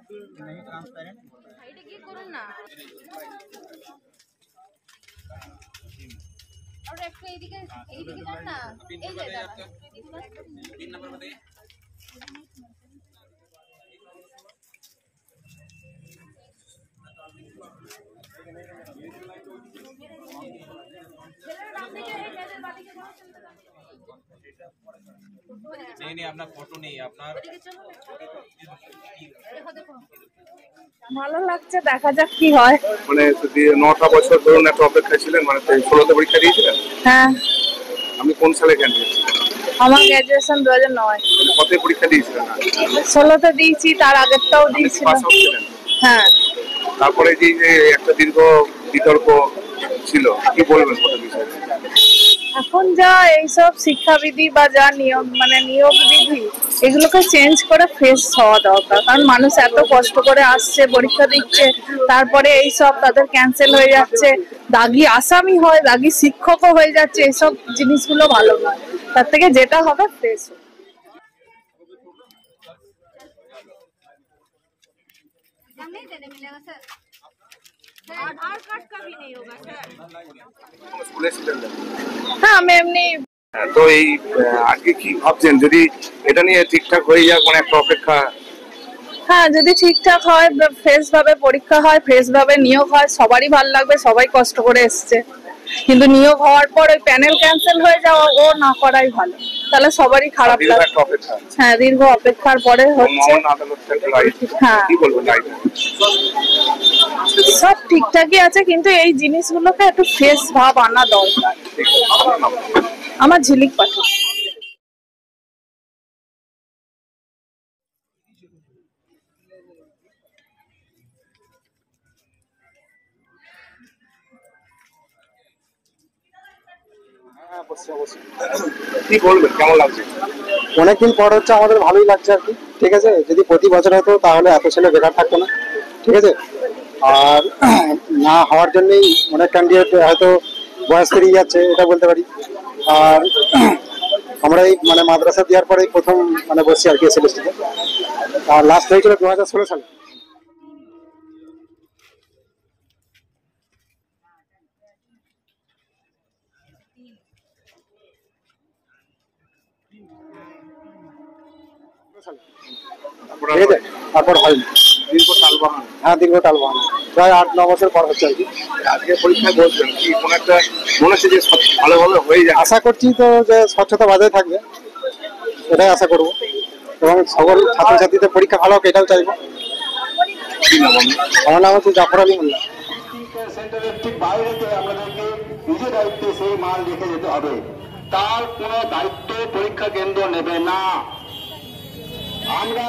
नहीं ट्रांसपेरेंट সাইডে গিয়ে করুন না और একটু এইদিকে যান না এই যে দাদা 3 नंबर बताइए नहीं अपना फोटो नहीं अपना ভালো লাগছে দেখা যাক কি হয় মানে যদি 9টা বছর ধরুন একটা অপেক্ষা ছিলেন মানে 16তে পরীক্ষা দিয়েছিলেন হ্যাঁ আপনি কোন সালে ক্যান্ডিডেট ছিলেন আমার গ্র্যাজুয়েশন 2009 মানে কত পরীক্ষা দিয়েছিলেন 16তে দিয়েছি তার আগেরটাও দিয়েছিলাম হ্যাঁ তারপরে যে একটা দীর্ঘ বিতর্ক ছিল কি বলবেন কত বিষয়ে এখন যা এইসব শিক্ষাবিধি বা যা নিয়ম মানে নিয়োগ বিধি এগুলোকে চেঞ্জ করে ফ্রেশ হওয়া দরকার কারণ মানুষ এত কষ্ট করে আসছে পরীক্ষা দিচ্ছে তারপরে এইসব তাদের ক্যান্সেল হয়ে যাচ্ছে দাগি আসামি হয় দাগি শিক্ষকও হয়ে যাচ্ছে এইসব জিনিসগুলো ভালো নয় তার থেকে যেটা হবে ফ্রেশ नहीं देने मिलेगा सर आधार कार्ड का भी नहीं होगा सर স্কুলে ছিলেন হ্যাঁ আমি এমনি তো এই আজকে কি ভাবছেন যদি এটা নিয়ে ঠিকঠাক হয়ে যাক মানে একটা অপেক্ষা হ্যাঁ যদি ঠিকঠাক হয় ফ্রেশ ভাবে পরীক্ষা হয় ফ্রেশ ভাবে নিয়োগ হয় সবারই ভালো লাগবে সবাই কষ্ট করে এসছে কিন্তু নিয়োগ হওয়ার পর ওই প্যানেল ক্যান্সেল হয়ে যাওয়া ও না করাই ভালো তাহলে সবারই খারাপ লাগবে হ্যাঁ দীর্ঘ অপেক্ষার পরে হচ্ছে হ্যাঁ সব ঠিকঠাকই আছে কিন্তু এই জিনিসগুলোকে একটু ফ্রেশ ভাব আনা দরকার আমার ঝিলিক পাঠক কি বলবেন কেমন লাগছে অনেকদিন পর হচ্ছে আমাদের ভালোই লাগছে আর কি ঠিক আছে যদি প্রতি বছর হতো তাহলে এত ছেলে বেকার থাকতো না ঠিক আছে আর না হওয়ার জন্যই অনেক ক্যান্ডিডেট হয়তো বয়স পেরিয়ে যাচ্ছে এটা বলতে পারি আর আমরা এই মানে মাদ্রাসা দেওয়ার পরে প্রথম মানে বসছি আর কি এসএলএসটিতে আর লাস্ট হয়েছিল 2016 সালে তারপর হয়নি দীর্ঘ টালবাহানা প্রায় 8-9 বছর পর হচ্ছে আর কি আজকে পরীক্ষায় বসবেন কি কোন একটা মনে হচ্ছে যে ভালোভাবে হয়ে যায় আশা করছি তো যে স্বচ্ছতা বজায় থাকবে এটাই আশা করবো এবং সকল ছাত্রছাত্রীদের পরীক্ষা ভালো হোক এটাও চাইবো আমার নাম হচ্ছে জাফর আলী মোল্লা সেন্টারের ঠিক বাইরেতে আমাদেরকে নিজের দায়িত্বে সেই মাল রেখে যেতে হবে তার কোনো দায়িত্ব পরীক্ষা কেন্দ্র নেবে না আমরা